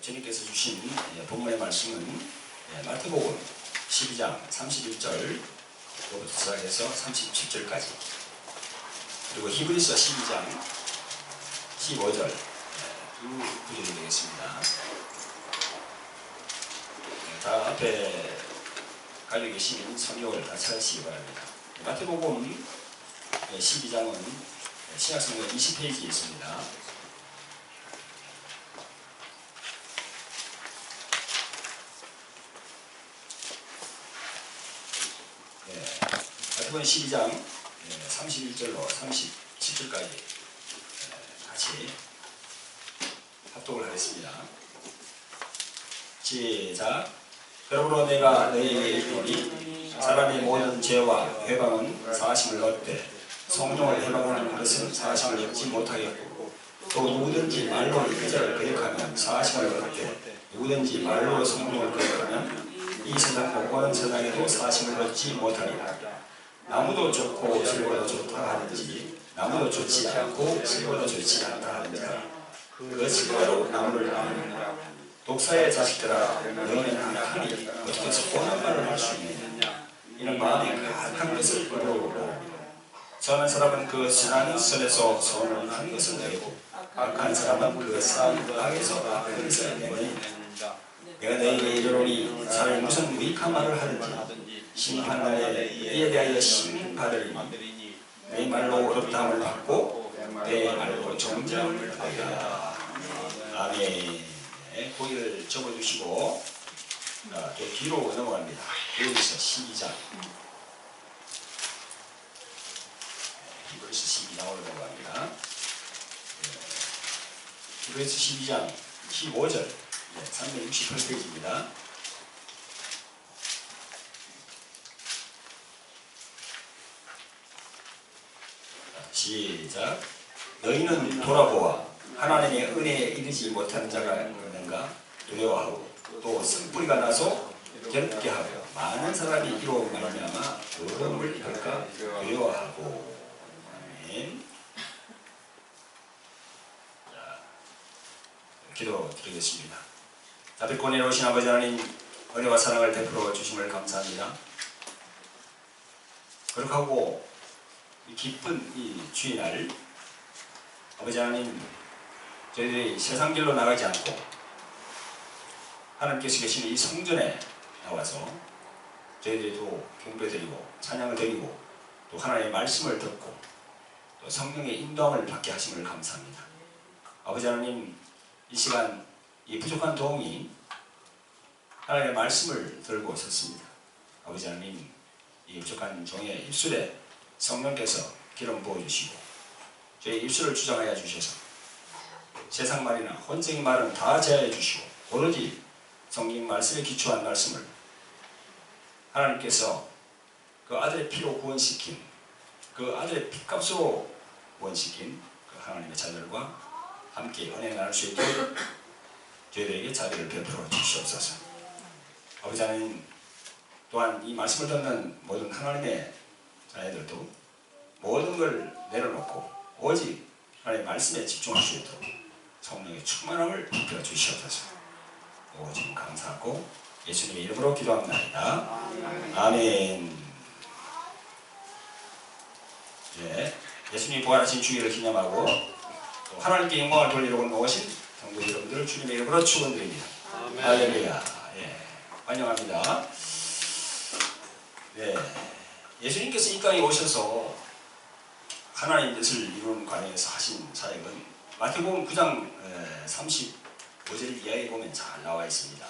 주님께서 주신 본문의 말씀은 마태복음 12장 31절부터 시작해서 37절까지, 그리고 히브리서 12장 15절 두 구절이 되겠습니다. 다 앞에 가지고 계시는 성경을 다 찾으시기 바랍니다. 마태복음 12장은 신약성경 20페이지에 있습니다. 마태복음 12장 31절로 37절까지 같이 합독을 하겠습니다. 시작. 그러므로 내가 너희에게 이르노니 사람의 모든 죄와 회방은 사하심을 얻되 성령을 회방하는 것은 사하심을 얻지 못하겠고, 또 누구든지 말로 이자를 거역하면 사하심을 얻되 누구든지 말로 성령을 거역하면 이 세상과 오는 세상에도 사하심을 얻지 못하리라. 나무도 좋고 실보다 좋다 하든지 나무도 좋지 않고 실보다 좋지 않다 하든지라. 그 실과로 나무를 아느니라. 독사의 자식들아, 너희는 악하니 어떻게 선한 말을 할 수 있느냐. 이는 마음에 가득한 것을 부러우고, 선한 사람은 그 선한 선에서 선한 것을 내고 악한 사람은 그 선한 악에서 악한 것을 내느니라. 내가 너희에게 이르노니 사람이 무슨 무익한 말을 하든지 심판날에 이에 대하여 심판받으리니 내 말로 어렵다함을 받고 내 말로 정죄함을 받으리라. 아멘. 고기를 접어주시고 또 뒤로 넘어갑니다. 히브리서 12장 히브리서 12장으로 넘어갑니다. 히브리서 12장 15절 368페이지입니다. 시작. 너희는 돌아보아 하나님의 은혜에 이르지 못하는 자가 있는가 두려워하고, 또 쓴뿌리가 나서 결핍게 하고 많은 사람이 이로 말미암아 더러움을 입을까 두려워하고. 아멘. 자, 기도 드리겠습니다. 다윗권에 오신 아버지 하나님, 은혜와 사랑을 베풀어 주심을 감사합니다. 거룩하고 기쁜 이 주일날 아버지 하나님, 저희들이 세상 길로 나가지 않고 하나님께서 계시는 이 성전에 나와서 저희들이 또 경배드리고 찬양을 드리고 또 하나님의 말씀을 듣고 또 성령의 인도함을 받게 하심을 감사합니다. 아버지 하나님, 이 시간 이 부족한 도움이 하나님의 말씀을 들고 섰습니다. 아버지 하나님, 이 부족한 종의 입술에 성령께서 기름 부어주시고 저희 입술을 주장하여 주셔서 세상 말이나 혼생의 말은 다 제하여 주시고 오로지 성경 말씀에 기초한 말씀을 하나님께서 그 아들의 피로 구원시킨, 그 아들의 피값으로 구원시킨 그 하나님의 자들과 함께 은혜 나눌 수 있도록 저희들에게 자비를 베풀어 주시옵소서. 아버지 하나님, 또한 이 말씀을 듣는 모든 하나님의 자녀들도 모든 걸 내려놓고 오직 하나님의 말씀에 집중할 수 있도록 성령의 충만함을 베풀어 주시옵소서. 오직 감사하고 예수님의 이름으로 기도합니다. 아멘. 네, 예수님이 부활하신 주일을 기념하고 또 하나님께 영광을 돌리려고 나오신 성도 여러분들을 주님의 이름으로 축원드립니다. 할렐루야. 예, 환영합니다. 네, 예수님께서 이 땅에 오셔서 하나님의 뜻을 이루는 과정에서 하신 사역은 마태복음 9장 35절 이하에 보면 잘 나와 있습니다.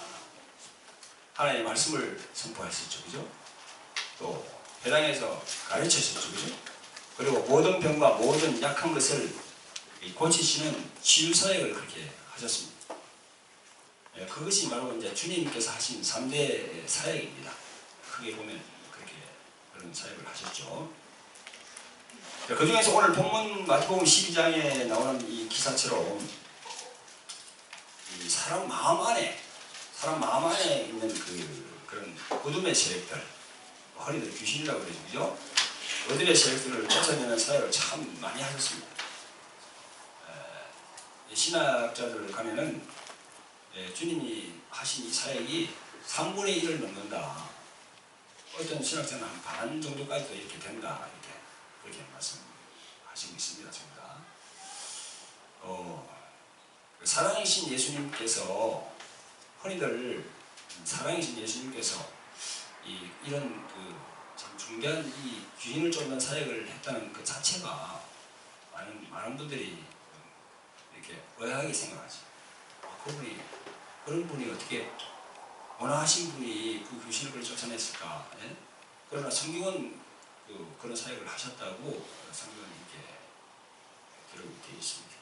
하나님의 말씀을 선포하셨죠, 그죠? 또 회당에서 가르치셨죠, 그죠? 그리고 모든 병과 모든 약한 것을 고치시는 치유 사역을 그렇게 하셨습니다. 그것이 바로 이제 주님께서 하신 3대 사역입니다. 크게 보면 그렇게 그런 사역을 하셨죠. 그 중에서 오늘 본문 마태복음 12장에 나오는 이 기사처럼 이 사람 마음 안에 있는 그런 어둠의 세력들, 허리들 귀신이라고 그러죠, 그죠? 어둠의 세력들을 쫓아내는 사역을 참 많이 하셨습니다. 신학자들 가면은 주님이 하신 이 사역이 3분의 1을 넘는다. 어떤 신학자는 한 반 정도까지도 이렇게 된다. 이렇게 그렇게 말씀하시고 있습니다. 전부 다. 사랑이신 예수님께서 흔히들 사랑이신 예수님께서 이런 참 중대한 이 귀인을 쫓는 사역을 했다는 그 자체가 많은 분들이 이렇게 의아하게 생각하죠. 그런 분이 어떻게 원하신 분이 그 귀신을 쫓아냈을까? 예? 그러나 성경은 그런 사역을 하셨다고 성경은 이렇게 기록이 되어 있습니다.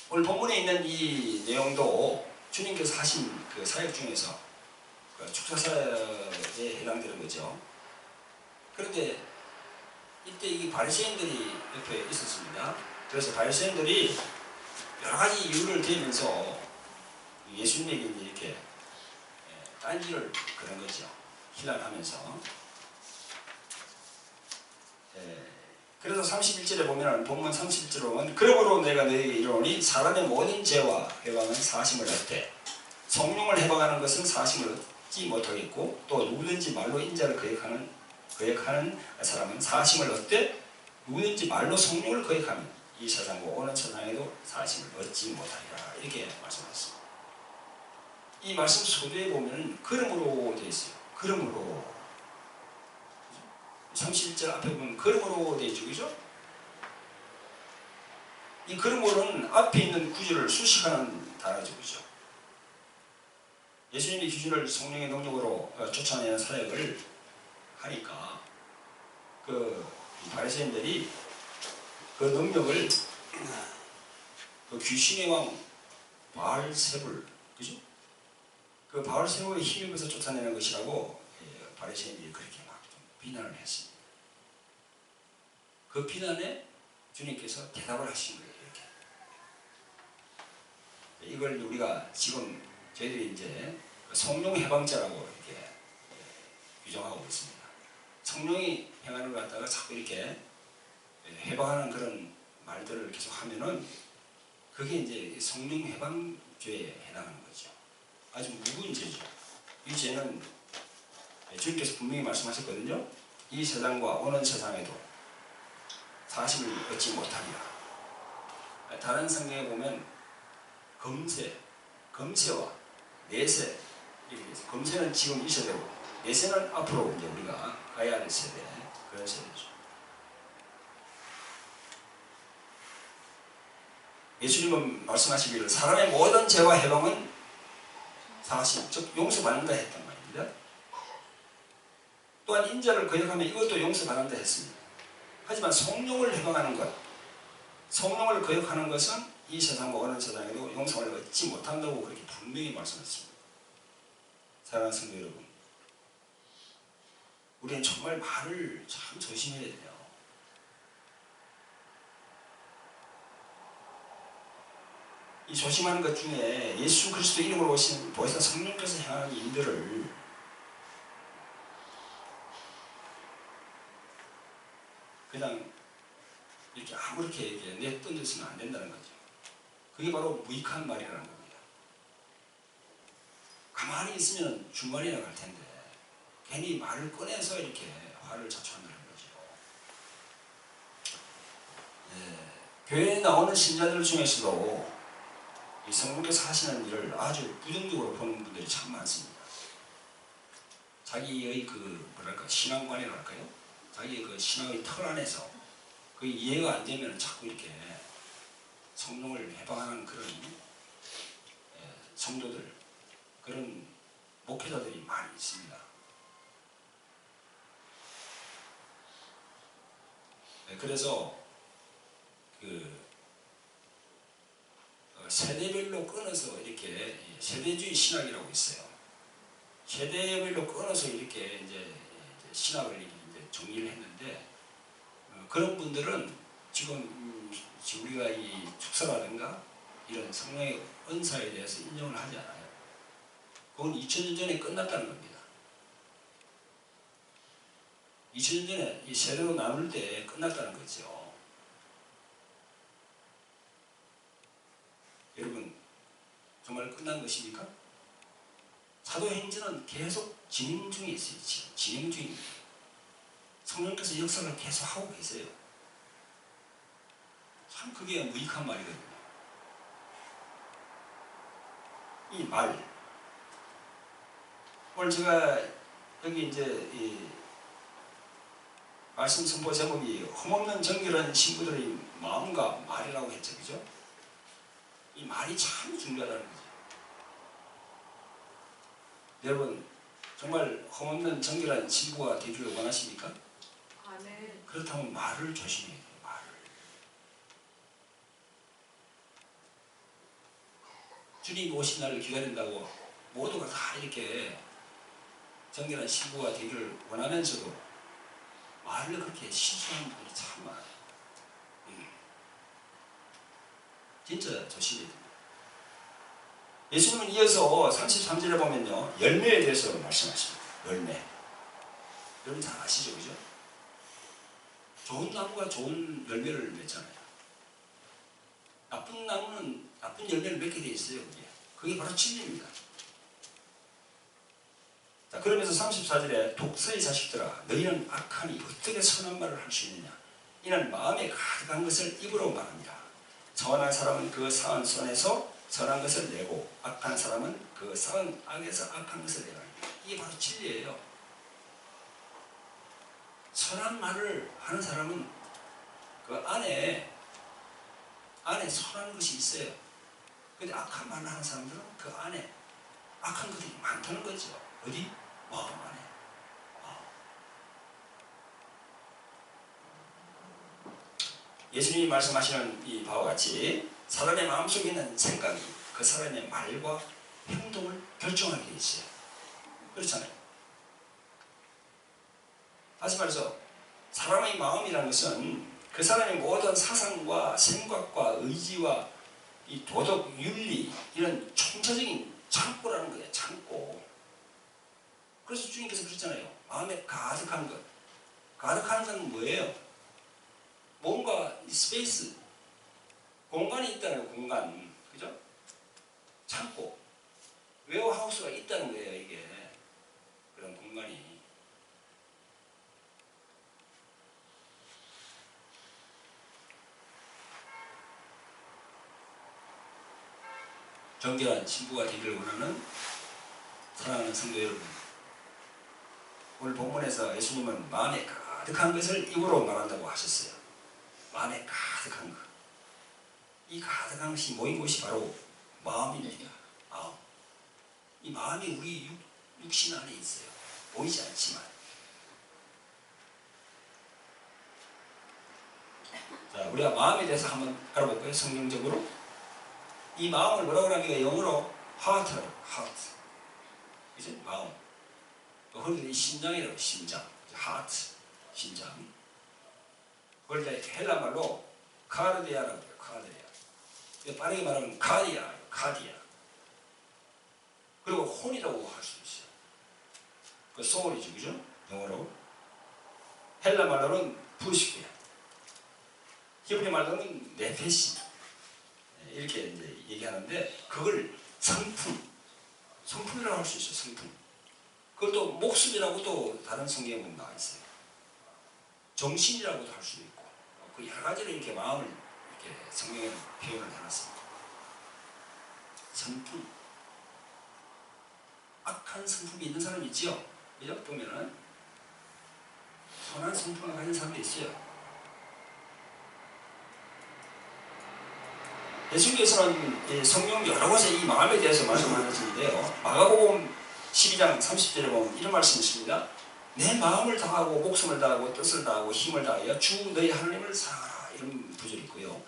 오늘 본문에 있는 이 내용도 주님께서 하신 그 사역 중에서 축사사역에 해당되는 거죠. 그런데 이때 이 바리새인들이 옆에 있었습니다. 그래서 바리새인들이 여러 가지 이유를 대면서 예수님에게 이렇게 딴지를 그런 거죠. 희랑하면서. 그래서 31절에 보면 본문 31절에 보면 그러므로 내가 너희에게 이르노니 사람의 모든 죄와 회방은 사심을 얻되 성령을 해방하는 것은 사심을 얻지 못하겠고 또 누구든지 말로 인자를 거역하는 사람은 사심을 얻되 누구든지 말로 성령을 거역하면 이 세상과 오는 세상에도 사심을 얻지 못하리라. 이렇게 말씀하셨습니다. 이 말씀 소두에 보면 그러므로 되어 있어요. 그러므로 31절 앞에 보면 그러므로 되어 있죠. 그죠? 이 그러므로는 앞에 있는 구절을 수식하는 단어죠. 그죠? 예수님이 귀신을 성령의 능력으로 쫓아내는 사역을 하니까 바리새인들이 그 능력을 그 귀신의 왕 바알세불, 그죠? 그 바알세불의 힘입어서 쫓아내는 것이라고 바리새인들이 그렇게 막 좀 비난을 했습니다. 그 비난에 주님께서 대답을 하신 거예요. 이렇게. 이걸 우리가 지금 저희들이 이제 성령 해방자라고 이렇게 규정하고 있습니다. 성령이 행하는 걸 갖다가 자꾸 이렇게 해방하는 그런 말들을 계속 하면은 그게 이제 성령 해방죄에 해당하는 거죠. 아주 무거운 죄죠. 이 죄는 주님께서 분명히 말씀하셨거든요. 이 세상과 오는 세상에도 사심을 얻지 못하리라. 다른 성경에 보면 검세와 내세, 검세는 지금 이 세대고 내세는 앞으로 이제 우리가 가야 할 세대, 그런 세대죠. 예수님은 말씀하시기를 사람의 모든 죄와 해방은 사심, 즉 용서받는다 했단 말입니다. 또한 인자를 거역하면 이것도 용서받는다 했습니다. 하지만 성령을 해방하는 것, 성령을 거역하는 것은 이 세상과 오는 세상에도 용서를 얻지 못한다고 그렇게 분명히 말씀했습니다. 사랑하는 성도 여러분, 우리는 정말 말을 참 조심해야 돼요. 이 조심하는 것 중에 예수 그리스도 이름으로 오신 보혜사 성령께서 행하는 일들을 그냥 이렇게 아무렇게 이렇게 내던져서는 안 된다는 거죠. 그게 바로 무익한 말이라는 겁니다. 가만히 있으면 중간이나 갈 텐데 괜히 말을 꺼내서 이렇게 화를 자초한다는 거죠. 교회에 나오는 신자들 중에서도 이 성령께서 하시는 일을 아주 부정적으로 보는 분들이 참 많습니다. 자기의 신앙관이랄까요? 자기의 그 신앙의 틀 안에서 그 이해가 안 되면 자꾸 이렇게 성령을 해방하는 그런 성도들, 그런 목회자들이 많이 있습니다. 그래서 세대별로 끊어서 이렇게 세대주의 신학이라고 있어요. 세대별로 끊어서 이렇게 이제 신학을 이제 정리를 했는데 그런 분들은 지금 우리가 이 축사라든가 이런 성령의 은사에 대해서 인정을 하지 않아요. 그건 2000년 전에 끝났다는 겁니다. 2000년 전에 이 세대로 나눌 때 끝났다는 거죠. 여러분, 정말 끝난 것입니까? 사도행전은 계속 진행 중에 있어요. 진행 중입니다. 성령께서 역사를 계속 하고 계세요. 참 그게 무익한 말이거든요. 이 말. 오늘 제가 여기 이제 이 말씀 선포 제목이 흠없는 정결한 신부들의 마음과 말이라고 했죠. 그죠? 이 말이 참 중요하다는 거죠. 여러분 정말 흠없는 정결한 신부가 되기를 원하십니까? 아멘. 그렇다면 말을 조심해야 돼요. 말을. 주님 오신 날을 기다린다고 모두가 다 이렇게 정결한 신부가 되기를 원하면서도 말을 그렇게 실수하는 분들이 참 많아요. 진짜 조심해야 됩니다. 예수님은 이어서 33절에 보면요, 열매에 대해서 말씀하십니다. 열매. 여러분 잘 아시죠? 그죠? 좋은 나무가 좋은 열매를 맺잖아요. 나쁜 나무는 나쁜 열매를 맺게 되어 있어요. 그게 바로 진리입니다. 자, 그러면서 34절에 독서의 자식들아 너희는 악하니 어떻게 선한 말을 할 수 있느냐. 이는 마음에 가득한 것을 입으로 말합니다. 선한 사람은 그 사은 손에서 선한 것을 내고 악한 사람은 그 사은 악에서 악한 것을 내라. 이게 바로 진리예요. 선한 말을 하는 사람은 그 안에 선한 것이 있어요. 근데 악한 말을 하는 사람들은 그 안에 악한 것들이 많다는 거죠. 어디? 마음 안에. 예수님이 말씀하시는 이 바와 같이 사람의 마음속에 있는 생각이 그 사람의 말과 행동을 결정하게 돼 있어요. 그렇잖아요. 다시 말해서 사람의 마음이라는 것은 그 사람의 모든 사상과 생각과 의지와 이 도덕, 윤리 이런 총체적인 창고라는 거예요. 창고. 그래서 주님께서 그랬잖아요. 마음에 가득한 것. 가득한 건 뭐예요? 뭔가 스페이스, 공간이 있다는 거예요. 공간. 그죠? 창고. 웨어하우스가 있다는 거예요. 이게. 그런 공간이. 정결한 신부가 되기를 원하는 사랑하는 성도 여러분, 오늘 본문에서 예수님은 마음에 가득한 것을 입으로 말한다고 하셨어요. 마음에 가득한 것. 이 가득한 것이 모인 곳이 바로 마음입니다. 마음. 이 마음이 우리 육신 안에 있어요. 보이지 않지만. 자, 우리가 마음에 대해서 한번 알아볼까요? 성경적으로. 이 마음을 뭐라고 하는가? 영어로 heart. 이제 마음. 그걸 심장이라고. 심장. heart. 심장. 그걸 헬라 말로 카르디아라고 해요. 카르디아. 빠르게 말하면 카디아. 그리고 혼이라고 할 수 있어요. 그 소울이죠. 그죠? 영어로. 헬라 말로는 푸시케. 히브리 말로는 네페시. 이렇게 이제 얘기하는데 그걸 성품이라고 할 수 있어요. 성품. 그걸 또 목숨이라고 또 다른 성경에 보면 나와 있어요. 정신이라고도 할 수도 있고 그 여러 가지로 이렇게 마음을 이렇게 성경에 표현을 해놨습니다. 성품. 악한 성품이 있는 사람이 있죠. 그죠? 보면은 선한 성품을 가진 사람도 있어요. 예수님께서는 성경 여러 곳에 이 마음에 대해서 말씀하셨는데요. 마가복음 12장 30절에 보면 이런 말씀이 있습니다. 내 마음을 다하고 목숨을 다하고 뜻을 다하고 힘을 다하여 주 너희 하나님을 사랑하라. 이런 구절이 있고요.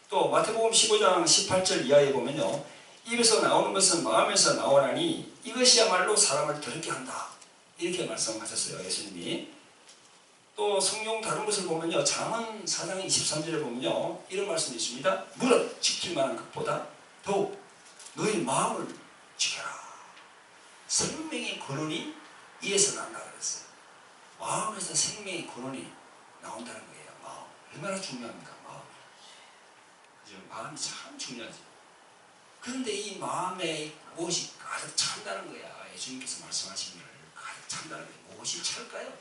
또 마태복음 15장 18절 이하에 보면요. 입에서 나오는 것은 마음에서 나오나니 이것이야말로 사람을 더럽게 한다. 이렇게 말씀하셨어요. 예수님이. 또 성경 다른 것을 보면요. 잠언 4장 23절에 보면요. 이런 말씀이 있습니다. 무릇 지킬 만한 것보다 더욱 너희 마음을 지켜라. 생명의 근원이 이에서 난다 그랬어요. 마음에서 생명의 근원이 나온다는 거예요. 마음. 얼마나 중요합니까? 마음. 그죠? 마음이 참 중요하죠. 그런데 이 마음에 무엇이 가득 찬다는 거야. 예수님께서 말씀하신 걸 가득 찬다는 거야. 무엇이 찰까요?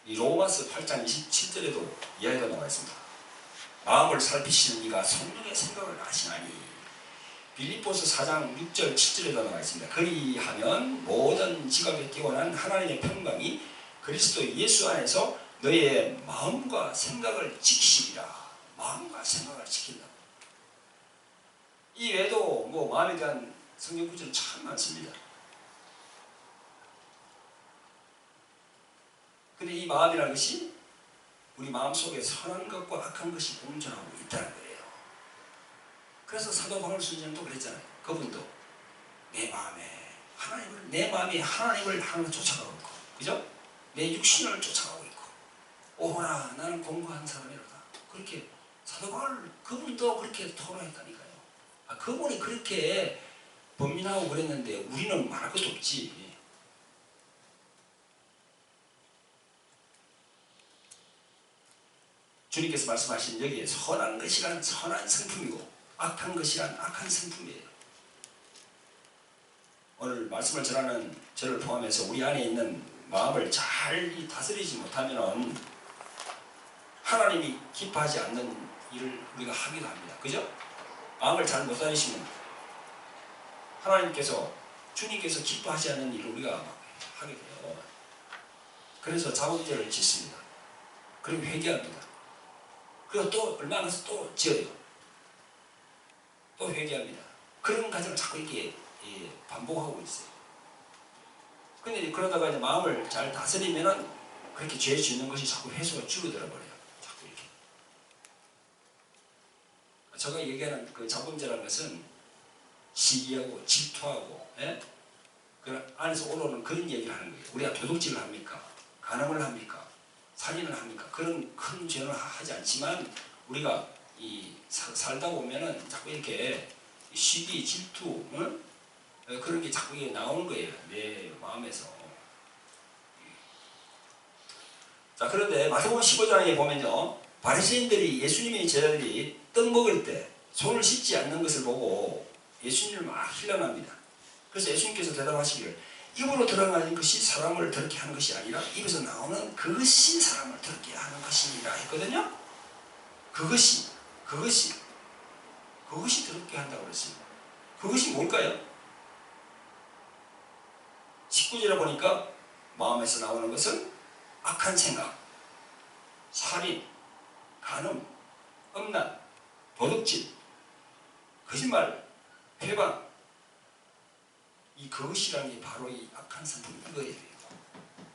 이 로마서 8장 27절에도 이야기가 나와 있습니다. 마음을 살피시는 이가 성령의 생각을 아시나니. 빌립보서 4장 6절 7절에도 나와 있습니다. 그리하면 모든 지각에 뛰어난 하나님의 평강이 그리스도 예수 안에서 너의 마음과 생각을 지키시리라. 마음과 생각을 지킨다. 이 외에도 마음에 대한 성경 구절은 참 많습니다. 근데 이 마음이라는 것이 우리 마음속에 선한 것과 악한 것이 공존하고 있다는 거예요. 그래서 사도 바울 선생님도 그랬잖아요. 그분도 내 마음이 하나님을 하나 쫓아가고 있고, 그죠? 내 육신을 쫓아가고 있고, 오호라 나는 공고한 사람이로다. 그렇게 사도 바울 그분도 그렇게 토로했다니까요. 그분이 그렇게 범민하고 그랬는데 우리는 말할 것도 없지. 주님께서 말씀하신 여기에 선한 것이란 선한 성품이고 악한 것이란 악한 성품이에요. 오늘 말씀을 전하는 저를 포함해서 우리 안에 있는 마음을 잘 다스리지 못하면 하나님이 기뻐하지 않는 일을 우리가 하기도 합니다. 그죠? 마음을 잘 못 다스리시면 주님께서 기뻐하지 않는 일을 우리가 하게 돼요. 그래서 자범죄를 짓습니다. 그리고 회개합니다. 그리고 또 얼마 안 해서 또 지어요. 또 회개합니다. 그런 과정을 자꾸 이렇게 반복하고 있어요. 근데 그러다가 이제 마음을 잘 다스리면은 그렇게 죄 짓는 것이 자꾸 횟수가 줄어들어 버려요. 자꾸 이렇게. 제가 얘기하는 그 자범죄라는 것은 시기하고 질투하고, 그 안에서 올라오는 그런 얘기를 하는 거예요. 우리가 도둑질을 합니까? 간음을 합니까? 살인을 합니까? 그런 큰 죄는 하지 않지만 우리가 살다 보면은 자꾸 이렇게 시기, 질투, 그런 게 자꾸 나오는 거예요. 내 마음에서. 자, 그런데 마태복음 15장에 보면요, 바리새인들이 예수님의 제자들이 떡 먹을 때 손을 씻지 않는 것을 보고 예수님을 막 힐난합니다. 그래서 예수님께서 대답하시기를 입으로 들어가는 것이 사람을 더럽게 하는 것이 아니라 입에서 나오는 그것이 사람을 더럽게 하는 것이니라 했거든요. 그것이 더럽게 한다고 그랬어요. 그것이 뭘까요? 19절에 보니까 마음에서 나오는 것은 악한 생각, 살인, 간음, 음란, 도둑질, 거짓말, 회방, 이 그것이라는 게 바로 이 악한 성품 이거예요.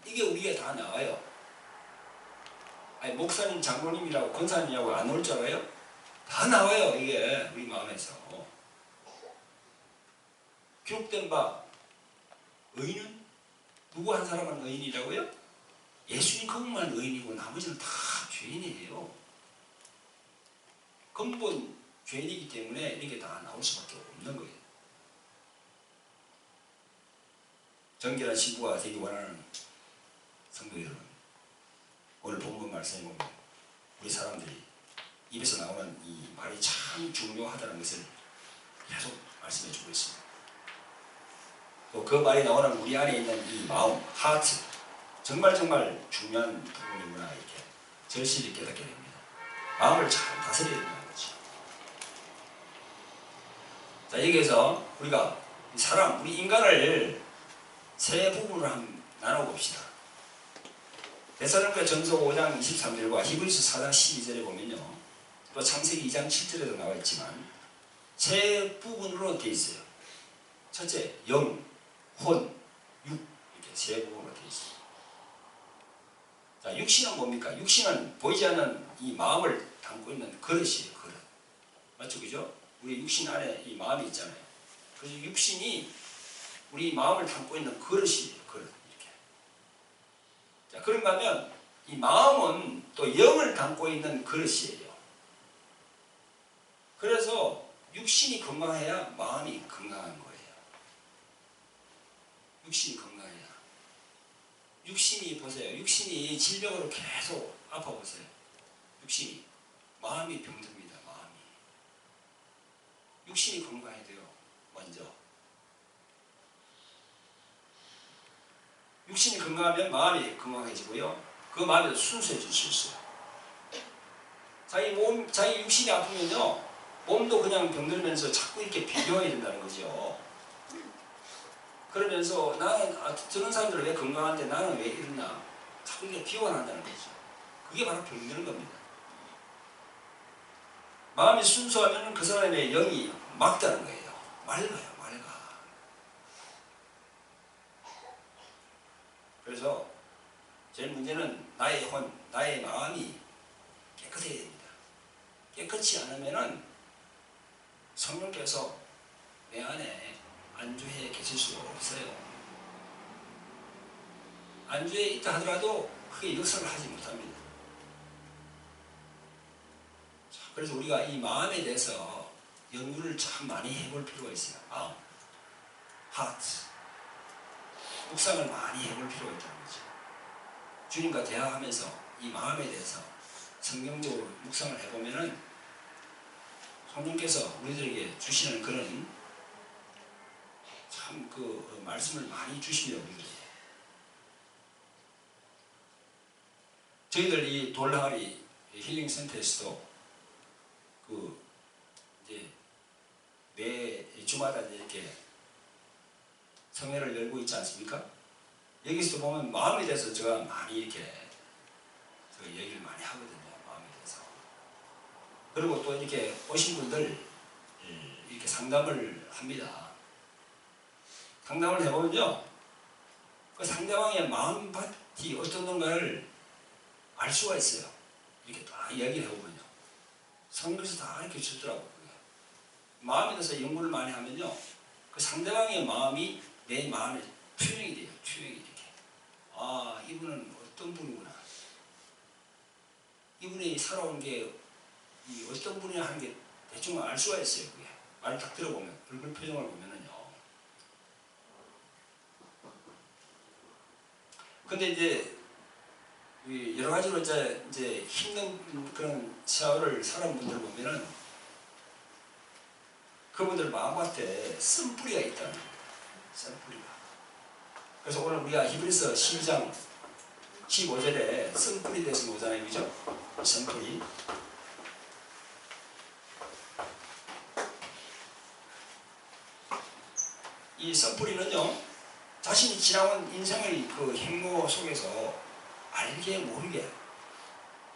이게 우리가 다 나와요. 아니 목사님, 장로님이라고 권사님이라고 안 나올 줄 알아요? 다 나와요. 이게 우리 마음에서. 기록된 바 의인은 누구 한 사람은 의인이라고요? 예수님 그분만 의인이고 나머지는 다 죄인이에요. 근본 죄인이기 때문에 이게 다 나올 수밖에 없는 거예요. 정결한 신부가 되기 원하는 성도 여러분, 오늘 본문 말씀에 보면 우리 사람들이 입에서 나오는 이 말이 참 중요하다는 것을 계속 말씀해 주고 있습니다. 또 그 말이 나오는 우리 안에 있는 이 마음, 하트, 정말 중요한 부분이구나 이렇게 절실히 깨닫게 됩니다. 마음을 잘 다스려야 된다는 거죠. 자, 여기에서 우리가 우리 인간을 세 부분으로 한번 나눠봅시다. 데살로니가 전서 5장 23절과 히브리서 4장 12절에 보면요, 또 창세기 2장 7절에도 나와 있지만 세 부분으로 되어 있어요. 첫째, 영, 혼, 육, 이렇게 세 부분으로 되어 있어요. 자, 육신은 뭡니까? 육신은 보이지 않는 이 마음을 담고 있는 그릇이에요. 그릇. 맞죠? 그죠? 우리 육신 안에 이 마음이 있잖아요. 그래서 육신이 우리 마음을 담고 있는 그릇이에요. 그릇. 이렇게. 자, 그런가 하면 이 마음은 또 영을 담고 있는 그릇이에요. 그래서 육신이 건강해야 마음이 건강한 거예요. 육신이 건강해야. 육신이 보세요. 육신이 질병으로 계속 아파 보세요. 육신이. 마음이 병듭니다. 마음이. 육신이 건강해야 돼요. 먼저. 육신이 건강하면 마음이 건강해지고요. 그 마음이 순수해질 수 있어요. 자기 육신이 아프면요, 몸도 그냥 병들면서 자꾸 이렇게 비교해야 된다는 거죠. 그러면서 저런 사람들은 왜 건강한데 나는 왜 이러나 자꾸 이렇게 비관한다는 거죠. 그게 바로 병드는 겁니다. 마음이 순수하면 그 사람의 영이 맑다는 거예요. 맑아요, 맑아. 그래서 제일 문제는 나의 혼, 나의 마음이 깨끗해야 됩니다. 깨끗이 않으면은 성령께서 내 안에 안주해 계실 수가 없어요. 안주해 있다 하더라도 크게 역사를 하지 못합니다. 그래서 우리가 이 마음에 대해서 연구를 참 많이 해볼 필요가 있어요. 마음, 하트, 묵상을 많이 해볼 필요가 있다는 거죠. 주님과 대화하면서 이 마음에 대해서 성경적으로 묵상을 해보면은 성령께서 우리들에게 주시는 그런 참 그 말씀을 많이 주시며 우리들에게. 저희들 이 돌항아리 힐링센터에서도 이제 매 주마다 이렇게 성회를 열고 있지 않습니까? 여기서도 보면 마음에 대해서 제가 많이 이렇게 얘기를 많이 하거든요. 마음에 대해서. 그리고 또 이렇게 오신 분들 이렇게 상담을 합니다. 상담을 해보면요, 그 상대방의 마음밭이 어떤가를 알 수가 있어요. 이렇게 다 이야기를 해보면요. 성경에서 다 이렇게 주더라고요. 마음에 대해서 연구를 많이 하면요, 그 상대방의 마음이 내 마음에 투영이 돼요. 투영이 이렇게. 아, 이분은 어떤 분이구나. 이분이 살아온 게 어떤 분이냐 하는 게 대충 알 수가 있어요. 그게. 말을 딱 들어보면, 얼굴 표정을 보면은요. 근데 이제 여러 가지로 이제 힘든 그런 세월을 살아온 분들을 보면은 그분들 마음밭에 쓴뿌리가 있다는 겁니다. 쓴뿌리가. 그래서 오늘 우리가 히브리서 12장 15절에 쓴뿌리에 대해서 보잖아요. 그죠? 쓴뿌리. 이 쓴뿌리는요, 자신이 지나온 인생의 그 행보 속에서 알게 모르게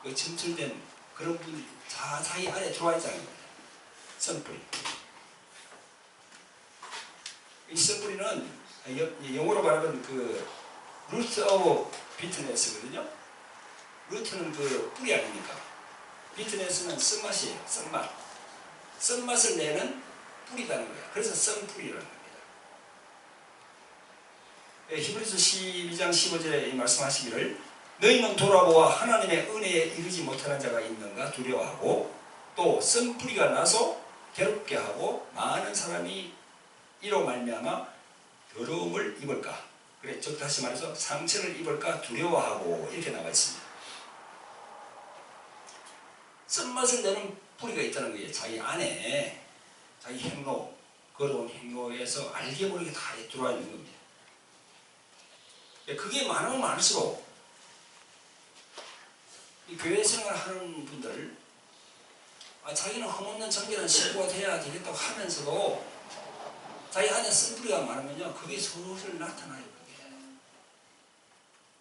그 점철된 그런 분들이 다 자기 안에 들어와 있다는 겁니다. 쓴뿌리. 이 쓴뿌리는 영어로 말하면 그 root of bitterness거든요. 루트는 그 뿌리 아닙니까? 비트네스는 쓴맛이에요. 쓴맛. 쓴맛을 내는 뿌리라는 거예요. 그래서 쓴뿌리라는 겁니다. 히브리서 12장 15절에 말씀하시기를 너희는 돌아보아 하나님의 은혜에 이르지 못하는 자가 있는가 두려워하고 또 쓴뿌리가 나서 괴롭게 하고 많은 사람이 이로 말미암아 더러움을 입을까. 그래, 즉 다시 말해서 상처를 입을까 두려워하고 이렇게 나와 있습니다. 쓴맛을 내는 뿌리가 있다는 거예요. 자기 안에 자기 행로, 거룩한 행로에서 알게 모르게 다 들어와 있는 겁니다. 그게 많으면 많을수록 이 교회 생활을 하는 분들 자기는 흠없는 정결한 신부가 돼야 되겠다고 하면서도 자기 안에 쓴뿌리가 많으면요, 그게 슬슬 나타나요. 그게.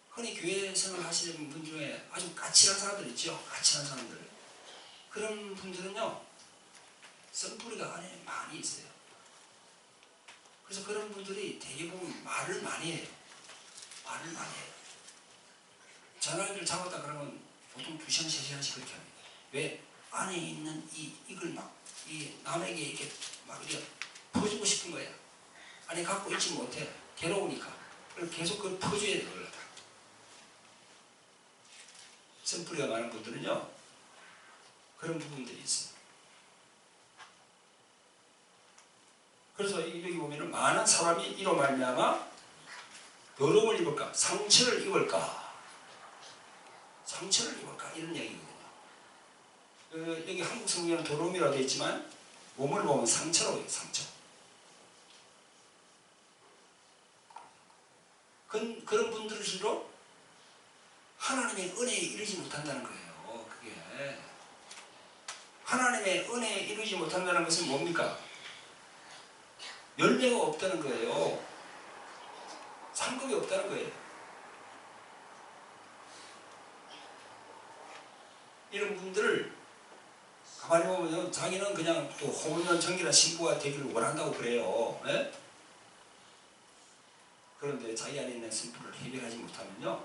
흔히 교회 생활 하시는 분 중에 아주 까칠한 사람들 있죠. 까칠한 사람들. 그런 분들은요, 쓴뿌리가 안에 많이 있어요. 그래서 그런 분들이 대개 보면 말을 많이 해요. 말을 많이 해요. 전화기를 잡았다 그러면 보통 2시간, 3시간씩 그렇게 합니다. 왜? 안에 있는 이걸 막, 남에게 이렇게 막 이렇게 퍼주고 싶은 거야. 안에 갖고 있지 못해. 괴로우니까. 그걸 계속 그걸 퍼줘야 돼, 그걸 다. 쓴뿌리가 많은 분들은요, 그런 부분들이 있어요. 그래서 여기 보면은 많은 사람이 이로 말미암아 더러움을 입을까? 상처를 입을까? 상처를 입을까? 이런 얘기거든요. 여기 한국 성경에는 도름이라고 되어 있지만 몸을 보면 상처라고 해요. 상처. 그런 분들일수록 하나님의 은혜에 이르지 못한다는 거예요. 그게 하나님의 은혜에 이르지 못한다는 것은 뭡니까? 열매가 없다는 거예요. 상급이 없다는 거예요. 이런 분들을 가만히 보면 자기는 그냥 또 호문연 정결한 신부가 되기를 원한다고 그래요. 네? 그런데 자기 안에 있는 승부를 해결하지 못하면요,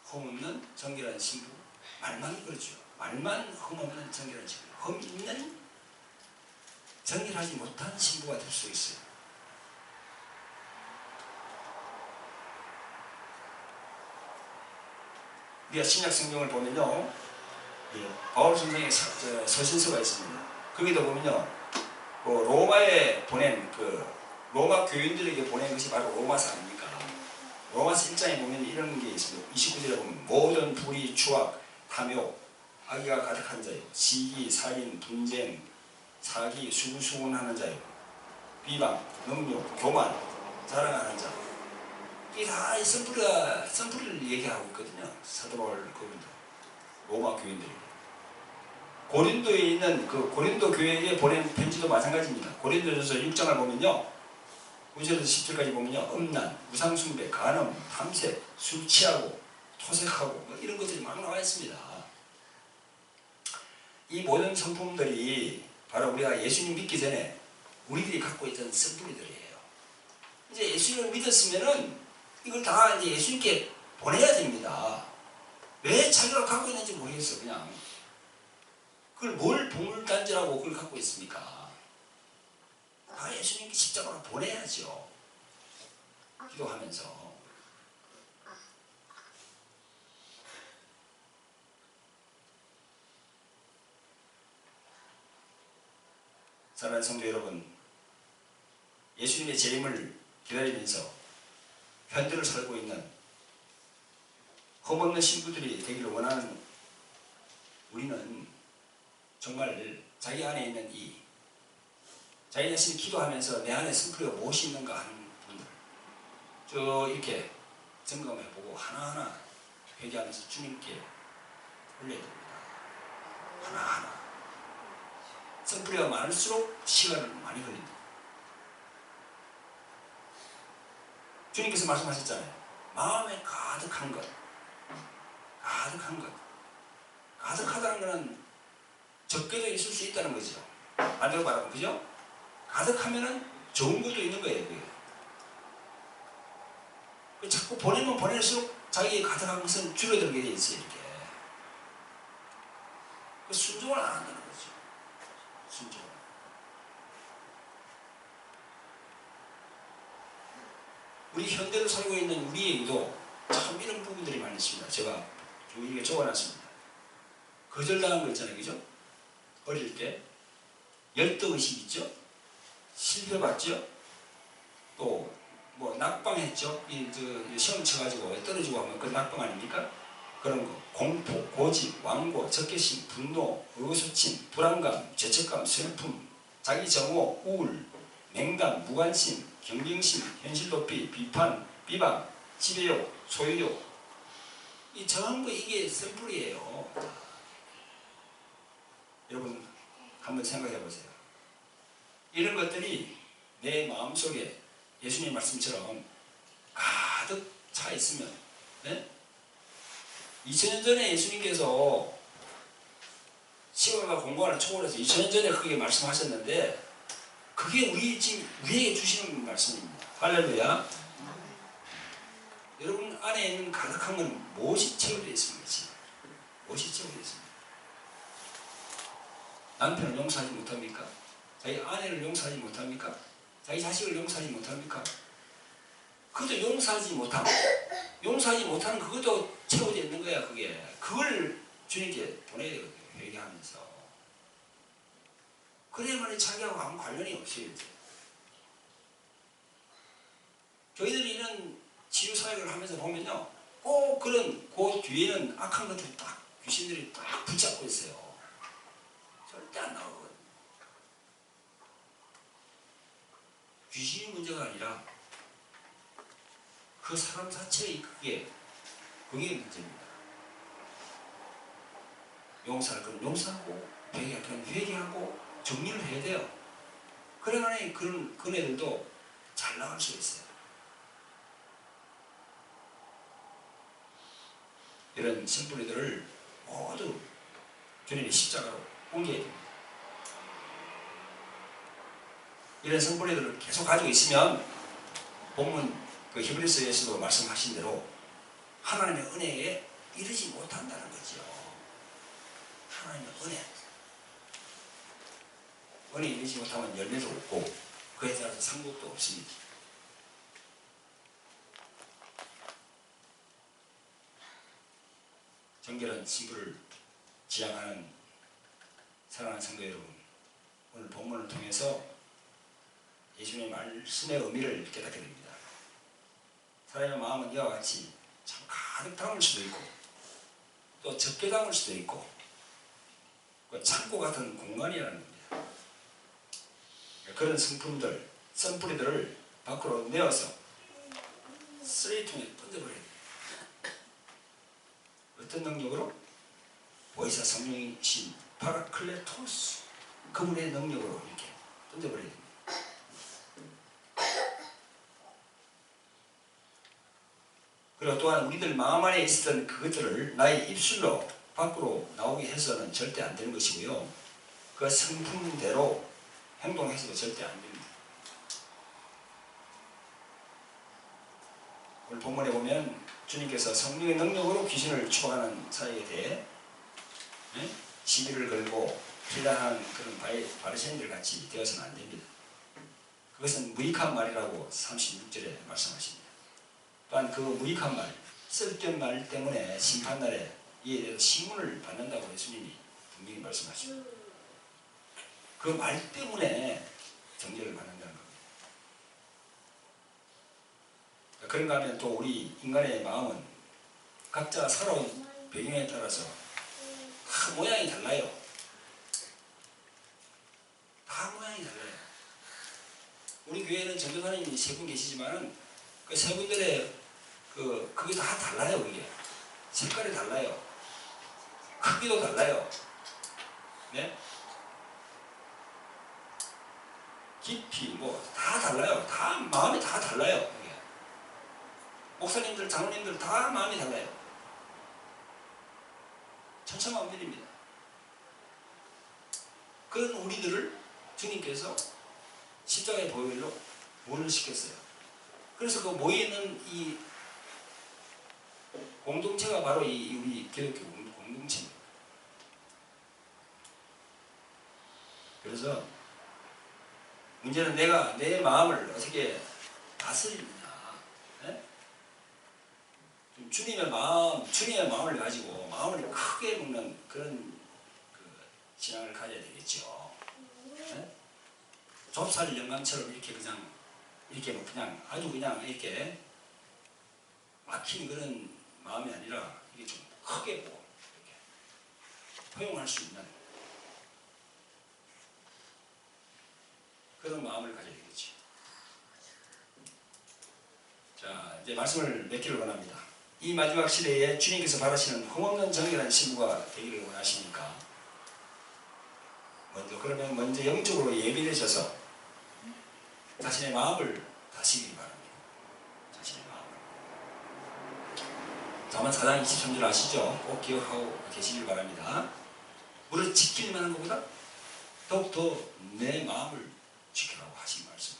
흠없는 정결한 신부, 말만 그렇죠. 말만 흠없는 정결한 신부, 흠 있는 정결하지 못한 신부가 될 수 있어요. 우리가 신약 성경을 보면요, 바울 선생의 서신서가 있습니다. 거기도 보면요, 로마에 보낸 로마 교인들에게 보낸 것이 바로 로마서 아닙니까? 로마서 1장에 보면 이런 게 있습니다. 29절에 보면 모든 불의, 추악, 탐욕, 악의가 가득한 자요, 시기, 살인, 분쟁, 사기, 수군수군하는 자요, 비방, 능욕, 교만, 자랑하는 자. 이게 다 선풀을 얘기하고 있거든요. 사도 바울 그분들, 로마 교인들에게. 고린도에 있는 고린도 교회에 보낸 편지도 마찬가지입니다. 고린도전서 6장을 보면요, 9절에서 10절까지 보면요, 음란, 우상숭배, 간음, 탐색, 술 취하고 토색하고 뭐 이런 것들이 막 나와 있습니다. 이 모든 성품들이 바로 우리가 예수님 믿기 전에 우리들이 갖고 있던 성품들이에요. 이제 예수님을 믿었으면은 이걸 다 이제 예수님께 보내야 됩니다. 왜 자기가 갖고 있는지 모르겠어. 그냥 그걸 뭘 보물단지라고 그걸 갖고 있습니까? 다 예수님께 십자가로 보내야죠. 기도하면서. 사랑하는 성도 여러분, 예수님의 재림을 기다리면서 현대를 살고 있는 흠없는 신부들이 되기를 원하는 우리는 정말 자기 안에 있는 자기 자신이 기도하면서 내 안에 승부가 무엇이 있는가 하는 분들 쭉 이렇게 점검해보고 하나하나 회개하면서 주님께 올려야 됩니다. 하나하나. 승부가 많을수록 시간을 많이 걸린다. 주님께서 말씀하셨잖아요. 마음에 가득한 것. 가득한 것. 가득하다는 것은 적게도 있을 수 있다는 거죠. 반대로 말하면, 그죠? 가득하면은 좋은 것도 있는 거예요, 그게. 자꾸 보내면 보낼수록 자기의 가득한 것은 줄어들게 돼 있어요, 이렇게. 순종을 안 한다는 거죠. 순종. 우리 현대를 살고 있는 우리에게도 참 이런 부분들이 많이 있습니다. 제가 이게 적어놨습니다. 거절당한 거 있잖아요, 그죠? 어릴 때 열등의식 있죠? 실패봤죠? 또 뭐 낙방했죠? 시험 쳐가지고 떨어지고 하면 그 낙방 아닙니까? 그런 거, 공포, 고집, 완고, 적개심, 분노, 의소침, 불안감, 죄책감, 슬픔, 자기 정오, 우울, 맹감, 무관심, 경쟁심, 현실도피, 비판, 비방, 지배욕, 소유욕. 이 전부 이게 샘플이에요. 여러분 한번 생각해 보세요. 이런 것들이 내 마음속에 예수님 말씀처럼 가득 차 있으면, 네? 2000년 전에 예수님께서 시간과 공간을 초월해서 2000년 전에 그게 말씀하셨는데 그게 우리에게 주시는 말씀입니다. 할렐루야. 여러분 안에 있는 가득한 건 무엇이 채워되어 있습니까? 무엇이 채워되어 있습니까? 남편을 용서하지 못합니까? 자기 아내를 용서하지 못합니까? 자기 자식을 용서하지 못합니까? 그것도 용서하지 못하는 그것도 채워져 있는 거야, 그게. 그걸 주님께 보내야 되거든요, 회개하면서. 그래야만이 자기하고 아무 관련이 없어요, 이제. 저희들이 이런 치유사역을 하면서 보면요, 꼭 그 뒤에는 악한 것들이 딱 귀신들이 딱 붙잡고 있어요. 절대 안 나오거든. 귀신이 문제가 아니라 그 사람 자체의 그게 문제입니다. 용서할 건 용서하고 회개할 건 회개하고 정리를 해야 돼요. 그래야만 그런 애들도 잘 나갈 수 있어요. 이런 신뿌리들을 모두 주님의 십자가로 옮겨야 됩니다. 이런 성뿌리들을 계속 가지고 있으면 본문 그 히브리서에서도 말씀하신 대로 하나님의 은혜에 이르지 못한다는 거죠. 하나님의 은혜에 이르지 못하면 열매도 없고 그에 따라서 상복도 없습니다. 정결한 신부를 지향하는 사랑하는 성도 여러분, 오늘 본문을 통해서 예수님의 말씀의 의미를 깨닫게 됩니다. 사람의 마음은 이와 같이 참 가득 담을 수도 있고 또 적게 담을 수도 있고 창고 같은 공간이라는 겁니다. 그런 성품들, 썬뿌리들을 밖으로 내어서 쓰레기통에 던져버려야 됩니다. 어떤 능력으로? 보혜사 성령이신 파라클레토스 그분의 능력으로 이렇게 던져버려야 됩니다. 그리고 또한 우리들 마음 안에 있었던 그것들을 나의 입술로 밖으로 나오게 해서는 절대 안 되는 것이고요. 그 성품대로 행동해서도 절대 안 됩니다. 오늘 본문에 보면 주님께서 성령의 능력으로 귀신을 추방하는 사역에 대해 시비를 걸고 비난하는 그런 바리새인들 같이 되어서는 안 됩니다. 그것은 무익한 말이라고 36절에 말씀하십니다. 또한 그 무익한 말, 쓸데없는 말 때문에 심판날에 이에 대해서 신문을 받는다고 예수님이 분명히 말씀하십니다. 그 말 때문에 정죄를 받는다는 겁니다. 그런가 하면 또 우리 인간의 마음은 각자 살아온 배경에 따라서 다 모양이 달라요. 다 모양이 달라요. 우리 교회는 전도사님이 3분 계시지만 그 3분들의 그게 다 달라요. 그게 색깔이 달라요. 크기도 달라요. 네? 깊이 뭐 다 달라요. 다 마음이 다 달라요. 그게. 목사님들, 장로님들 다 마음이 달라요. 천차만별입니다. 그런 우리들을 주님께서 십자가의 보혈로 모를 시켰어요. 그래서 그 모이는 이 공동체가 바로 이 우리 기독교 공동체입니다. 그래서 문제는 내가 내 마음을 어떻게 다스리느냐. 네? 주님의 마음을 가지고 마음을 크게 먹는 그런 신앙을 가져야 되겠죠. 네? 좁쌀 영감처럼 이렇게 그냥 아주 그냥 이렇게 막힌 그런 마음이 아니라 이게 좀 크게 보고 이렇게 허용할 수 있는 그런 마음을 가져야 되겠죠. 자, 이제 말씀을 맺기를 원합니다. 이 마지막 시대에 주님께서 바라시는 흠없는 정결한 신부가 되기를 원하시니까 먼저 영적으로 예민해져서 자신의 마음을 다스리기 바랍니다. 자신의 마음을. 잠언 4장 23절 아시죠? 꼭 기억하고 계시길 바랍니다. 무릇 지킬 만한 것보다 더욱더 내 마음을 지키라고 하신 말씀.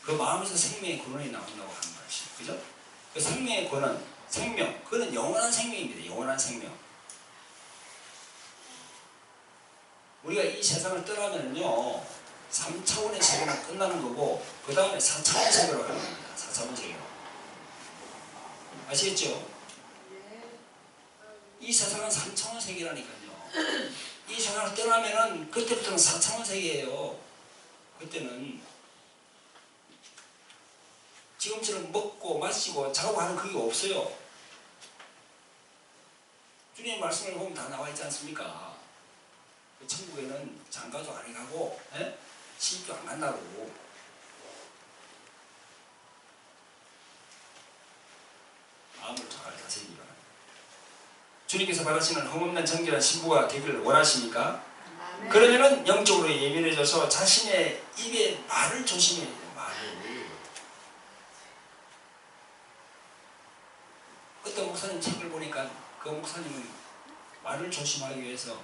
그 마음에서 생명의 근원이 나온다고 하는 말씀. 그죠? 그 생명의 근원, 생명, 그거는 영원한 생명입니다. 영원한 생명. 우리가 이 세상을 떠나면요 3차원의 세계는 끝나는 거고 그 다음에 4차원 세계로 가는 겁니다. 4차원 세계로. 아시겠죠? 이 세상은 3차원 세계라니까요. 이 세상을 떠나면은 그때부터는 4차원 세계예요. 그때는 지금처럼 먹고 마시고 자고 하는 그게 없어요. 주님의 말씀을 보면 다 나와 있지 않습니까? 천국에는 장가도 안 해가고 시집도 안 간다고. 마음을 잘 다스리기 바랍니다. 주님께서 바라시는 흠없는 정결한 신부가 되기를 원하십니까? 그러면은 영적으로 예민해져서 자신의 입에 말을 조심해야 돼요. 말을. 어떤 목사님 책을 보니까 그 목사님은 말을 조심하기 위해서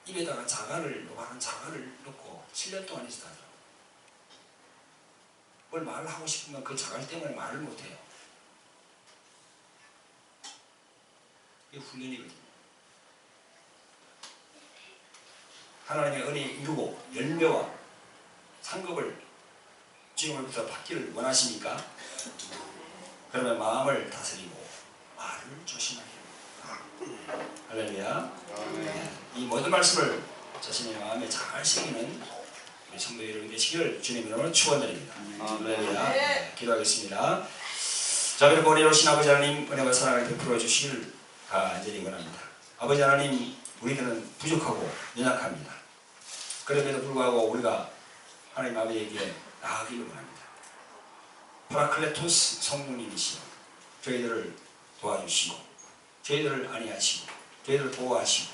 입에다가 요만한 자갈을 넣고 7년 동안 있었다더라고요. 뭘 말하고 싶으면 그 자갈 때문에 말을 못해요. 이게 훈련이거든요. 하나님의 은혜에 이루고 열매와 상급을 주님으로부터 받기를 원하십니까? 그러면 마음을 다스리고 말을 조심하게 합니다. 할렐루야. 이 모든 말씀을 자신의 마음에 잘 새기는 우리 성도 여러분 되시기를 주님 이름으로 축원드립니다. 할렐루야. 기도하겠습니다. 자, 그리고 오늘 오신 아버지 하나님 은혜와 사랑을 베풀어 주시길 간절히 원합니다. 아버지 하나님, 우리들은 부족하고 연약합니다. 그럼에도 불구하고 우리가 하나님 아버지에게 나아가기를 원합니다. 파라클레토스 성령님이시여 저희들을 도와주시고 저희들을 안위하시고 저희들을 보호하시고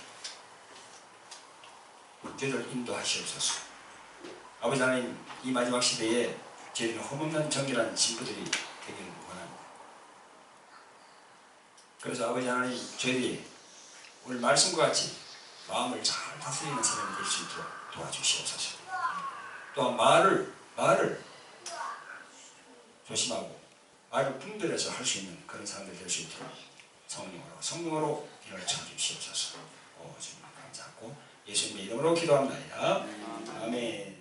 저희들을 인도하시옵소서. 아버지 하나님, 이 마지막 시대에 저희들은 흠없는 정결한 신부들이 되기를 원합니다. 그래서 아버지 하나님, 저희들이 오늘 말씀과 같이 마음을 잘 다스리는 사람이 될 수 있도록 도와주시옵소서. 또한 말을 조심하고 말을 분별해서 할 수 있는 그런 사람들이 될 수 있도록 성령으로 길을 쳐주시옵소서. 주님 감사하고 예수님의 이름으로 기도합니다. 아멘.